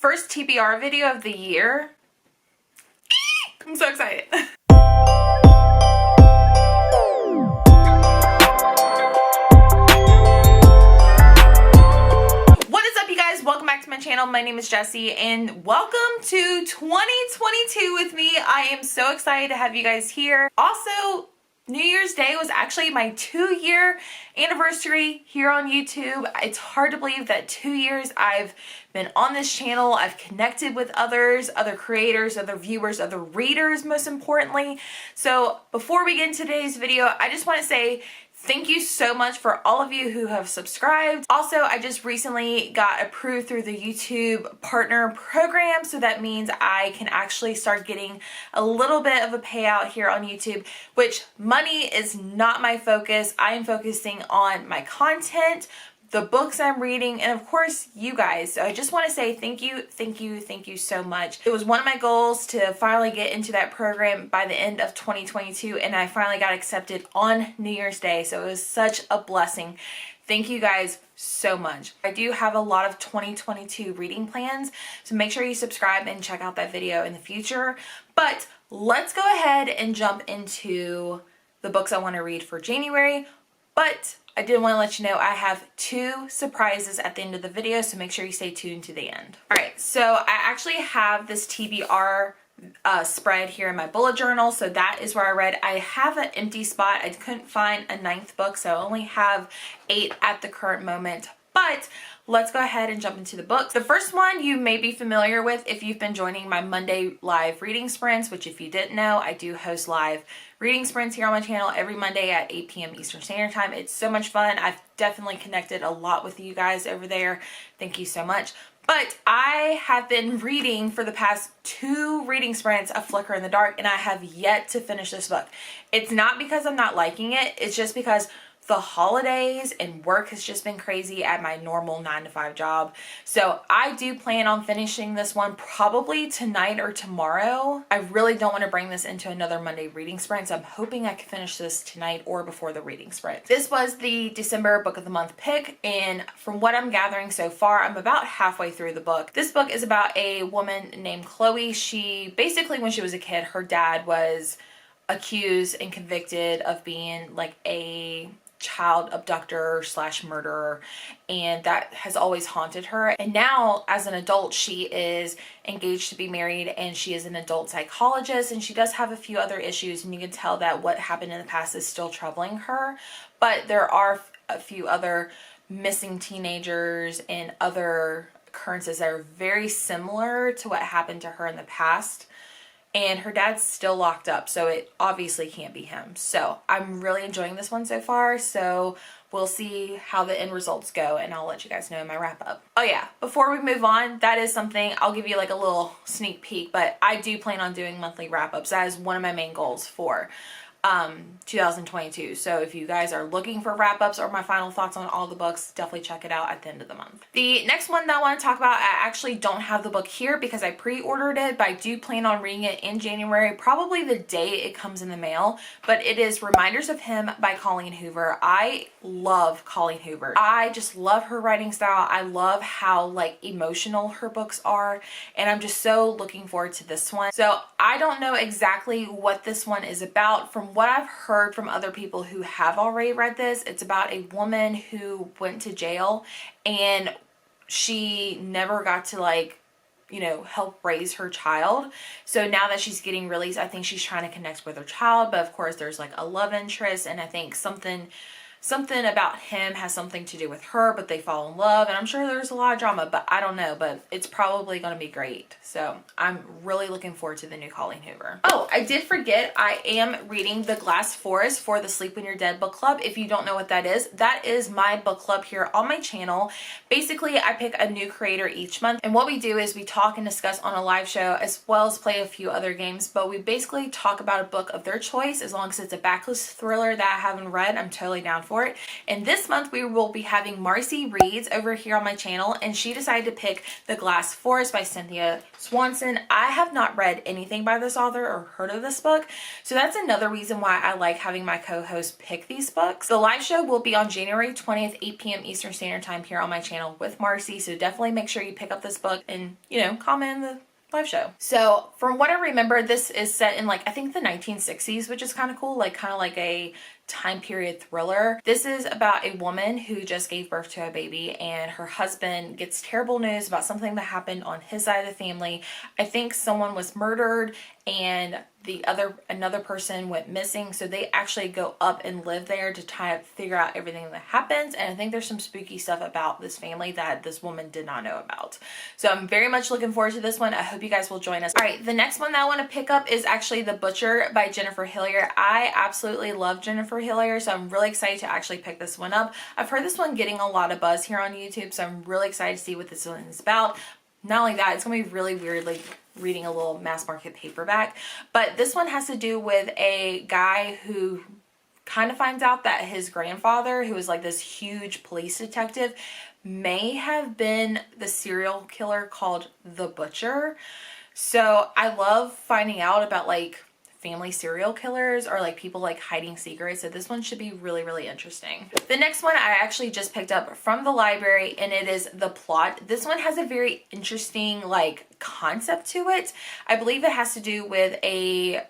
First TBR video of the year. I'm so excited. What is up, you guys? Welcome back to my channel. My name is Jessie and welcome to 2022 with me. I am so excited to have you guys here. Also, New Year's Day was actually my 2-year anniversary here on YouTube. It's hard to believe that 2 years I've been on this channel. I've connected with others, other creators, other viewers, other readers, most importantly. So before we get into today's video, I just want to say thank you so much for all of you who have subscribed. Also, I just recently got approved through the YouTube partner program, so that means I can actually start getting a little bit of a payout here on YouTube, which money is not my focus. I am focusing on my content, the books I'm reading, and of course you guys. So I just want to say thank you so much. It was one of my goals to finally get into that program by the end of 2022, and I finally got accepted on New Year's Day, so it was such a blessing. Thank you guys so much. I do have a lot of 2022 reading plans, so make sure you subscribe and check out that video in the future. But let's go ahead and jump into the books I want to read for January. But I did want to let you know I have 2 surprises at the end of the video, so make sure you stay tuned to the end. Alright, so I actually have this TBR spread here in my bullet journal, so that is where I read. I have an empty spot. I couldn't find a 9th book, so I only have 8 at the current moment. But let's go ahead and jump into the books. The first one you may be familiar with if you've been joining my Monday live reading sprints, which if you didn't know, I do host live reading sprints here on my channel every Monday at 8 p.m. Eastern Standard Time. It's so much fun. I've definitely connected a lot with you guys over there. Thank you so much. But I have been reading for the past 2 reading sprints A Flicker in the Dark, and I have yet to finish this book. It's not because I'm not liking it. It's just because the holidays and work has just been crazy at my normal 9-to-5 job. So I do plan on finishing this one probably tonight or tomorrow. I really don't want to bring this into another Monday reading sprint, so I'm hoping I can finish this tonight or before the reading sprint. This was the December book of the month pick, and from what I'm gathering so far, I'm about halfway through the book. This book is about a woman named Chloe. She basically, when she was a kid, her dad was accused and convicted of being like a child abductor / murderer, and that has always haunted her. And now as an adult, she is engaged to be married, and she is an adult psychologist, and she does have a few other issues, and you can tell that what happened in the past is still troubling her. But there are a few other missing teenagers and other occurrences that are very similar to what happened to her in the past. And her dad's still locked up, so it obviously can't be him. So I'm really enjoying this one so far, so we'll see how the end results go, and I'll let you guys know in my wrap up. Oh yeah, before we move on, that is something, I'll give you like a little sneak peek, but I do plan on doing monthly wrap ups. That is one of my main goals for 2022. So if you guys are looking for wrap-ups or my final thoughts on all the books, definitely check it out at the end of the month. The next one that I want to talk about, I actually don't have the book here because I pre-ordered it, but I do plan on reading it in January, probably the day it comes in the mail. But it is Reminders of Him by Colleen Hoover. I love Colleen Hoover. I just love her writing style. I love how like emotional her books are, and I'm just so looking forward to this one. So I don't know exactly what this one is about. From what I've heard from other people who have already read this, it's about a woman who went to jail and she never got to help raise her child. So now that she's getting released, I think she's trying to connect with her child, but of course there's like a love interest, and I think something about him has something to do with her, but they fall in love, and I'm sure there's a lot of drama, but I don't know, but it's probably going to be great. So I'm really looking forward to the new Colleen Hoover. Oh, I did forget, I am reading The Glass Forest for the Sleep When You're Dead book club. If you don't know what that is my book club here on my channel. Basically, I pick a new creator each month, and what we do is we talk and discuss on a live show, as well as play a few other games, but we basically talk about a book of their choice. As long as it's a backlist thriller that I haven't read, I'm totally down for it. And this month we will be having Marcy Reads over here on my channel, and she decided to pick The Glass Forest by Cynthia Swanson. I have not read anything by this author or heard of this book, so that's another reason why I like having my co-host pick these books. The live show will be on January 20th, 8 p.m. Eastern Standard Time here on my channel with Marcy, so definitely make sure you pick up this book and, you know, comment in the live show. So from what I remember, this is set in like, I think the 1960s, which is kind of cool, like kind of like a time period thriller. This is about a woman who just gave birth to a baby, and her husband gets terrible news about something that happened on his side of the family. I think someone was murdered and another person went missing, so they actually go up and live there to try to figure out everything that happens. And I think there's some spooky stuff about this family that this woman did not know about. So I'm very much looking forward to this one. I hope you guys will join us. All right, the next one that I want to pick up is actually The Butcher by Jennifer Hillier. I absolutely love Jennifer Hillier, so I'm really excited to actually pick this one up. I've heard this one getting a lot of buzz here on YouTube, so I'm really excited to see what this one is about. Not only that, it's going to be really weird, like reading a little mass market paperback, but this one has to do with a guy who kind of finds out that his grandfather, who is like this huge police detective, may have been the serial killer called The Butcher. So I love finding out about like family serial killers or like people like hiding secrets, so this one should be really, really interesting. The next one I actually just picked up from the library, and it is The Plot. This one has a very interesting like concept to it. I believe it has to do with a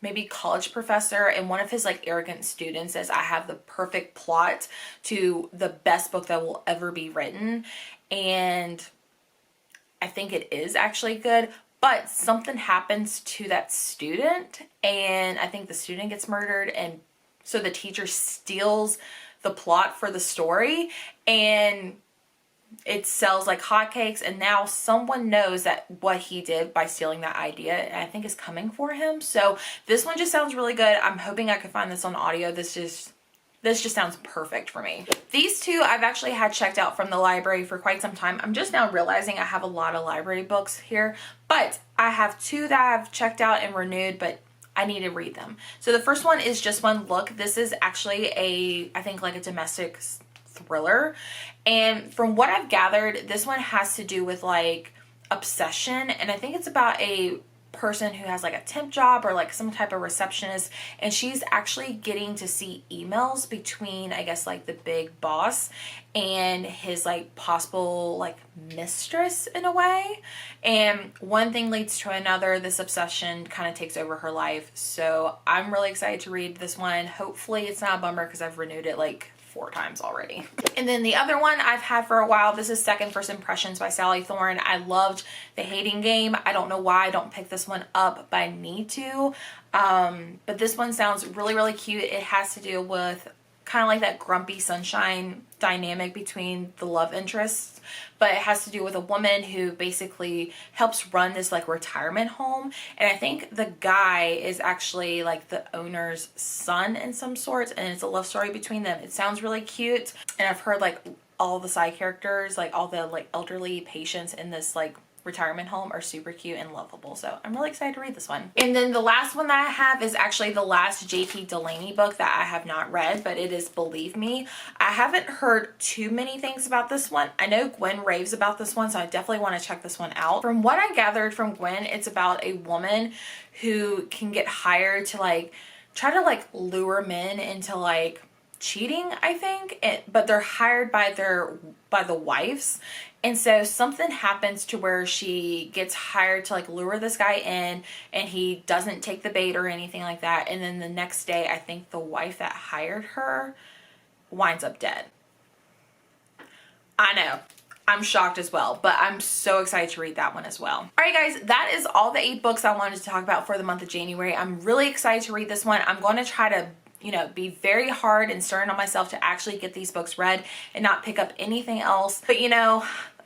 maybe college professor, and one of his like arrogant students says, I have the perfect plot to the best book that will ever be written. And I think it is actually good, but something happens to that student, and I think the student gets murdered, and so the teacher steals the plot for the story, and it sells like hotcakes, and now someone knows that what he did by stealing that idea, and I think is coming for him. So this one just sounds really good. I'm hoping I can find this on audio. This just sounds perfect for me. These two I've actually had checked out from the library for quite some time. I'm just now realizing I have a lot of library books here, but I have two that I've checked out and renewed, but I need to read them. So the first one is Just One Look. This is actually I think like a domestic thriller. And from what I've gathered, this one has to do with like obsession. And I think it's about a person who has like a temp job or like some type of receptionist, and she's actually getting to see emails between, I guess, like the big boss and his like possible like mistress in a way. And one thing leads to another. This obsession kind of takes over her life. So I'm really excited to read this one. Hopefully it's not a bummer, because I've renewed it like 4 times already. And then the other one I've had for a while, this is Second First Impressions by Sally Thorne. I loved The Hating Game. I don't know why I don't pick this one up, but I need to. But this one sounds really, really cute. It has to do with kind of like that grumpy sunshine dynamic between the love interests, but it has to do with a woman who basically helps run this like retirement home, and I think the guy is actually like the owner's son in some sorts, and it's a love story between them. It sounds really cute, and I've heard like all the side characters, like all the like elderly patients in this like retirement home, are super cute and lovable, so I'm really excited to read this one. And then the last one that I have is actually the last J.T. Delaney book that I have not read, but it is Believe Me. I haven't heard too many things about this one. I know Gwen raves about this one, so I definitely want to check this one out. From what I gathered from Gwen, it's about a woman who can get hired to like try to like lure men into like cheating, I think, but they're hired by the wives. And so something happens to where she gets hired to like lure this guy in, and he doesn't take the bait or anything like that. And then the next day, I think the wife that hired her winds up dead. I know. I'm shocked as well, but I'm so excited to read that one as well. All right, guys, that is all the 8 books I wanted to talk about for the month of January. I'm really excited to read this one. I'm going to try to be very hard and stern on myself to actually get these books read and not pick up anything else. But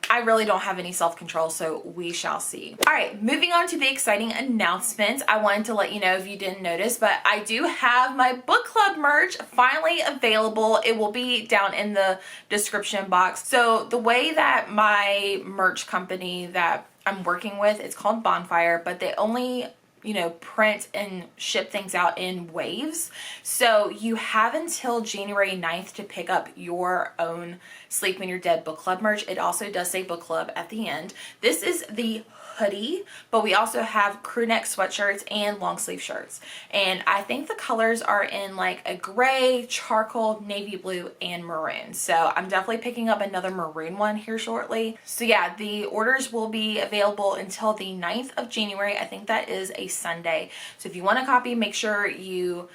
I really don't have any self-control, so we shall see. All right, moving on to the exciting announcements. I wanted to let you know, if you didn't notice, but I do have my book club merch finally available. It will be down in the description box. So the way that my merch company that I'm working with, it's called Bonfire, but they only you know, print and ship things out in waves. So you have until January 9th to pick up your own Sleep When You're Dead book club merch. It also does say book club at the end. This is the hoodie, but we also have crew neck sweatshirts and long sleeve shirts. And I think the colors are in like a gray, charcoal, navy blue, and maroon. So I'm definitely picking up another maroon one here shortly. So yeah, the orders will be available until the 9th of January. I think that is a Sunday. So if you want a copy, make sure you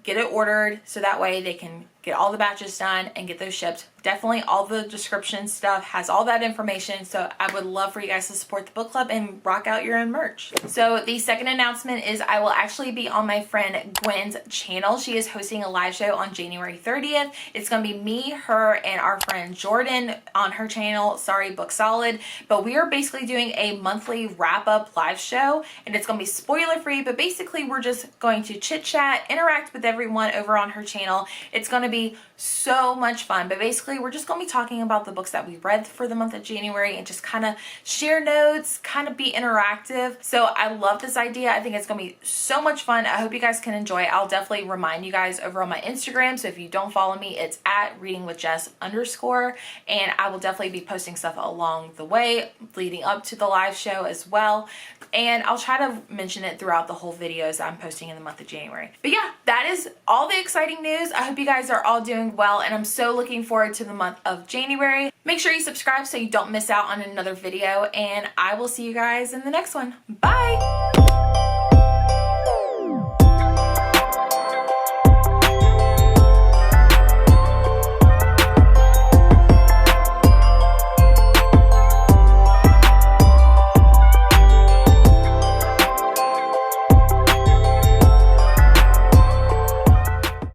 get it ordered so that way they can get all the batches done and get those shipped. Definitely all the description stuff has all that information, so I would love for you guys to support the book club and rock out your own merch. So the second announcement is I will actually be on my friend Gwen's channel. She is hosting a live show on January 30th. It's going to be me, her, and our friend Jordyn on her channel. Sorry, Book Solid. But we are basically doing a monthly wrap-up live show, and it's going to be spoiler-free, but basically we're just going to chit-chat, interact with everyone over on her channel. It's going to be so much fun, but basically we're just going to be talking about the books that we read for the month of January and just kind of share notes, kind of be interactive. So I love this idea. I think it's going to be so much fun. I hope you guys can enjoy it. I'll definitely remind you guys over on my Instagram. So if you don't follow me, it's at readingwithjess_, and I will definitely be posting stuff along the way leading up to the live show as well. And I'll try to mention it throughout the whole videos I'm posting in the month of January. But yeah, that is all the exciting news. I hope you guys are all doing well, and I'm so looking forward to the month of January. Make sure you subscribe so you don't miss out on another video, and I will see you guys in the next one. Bye!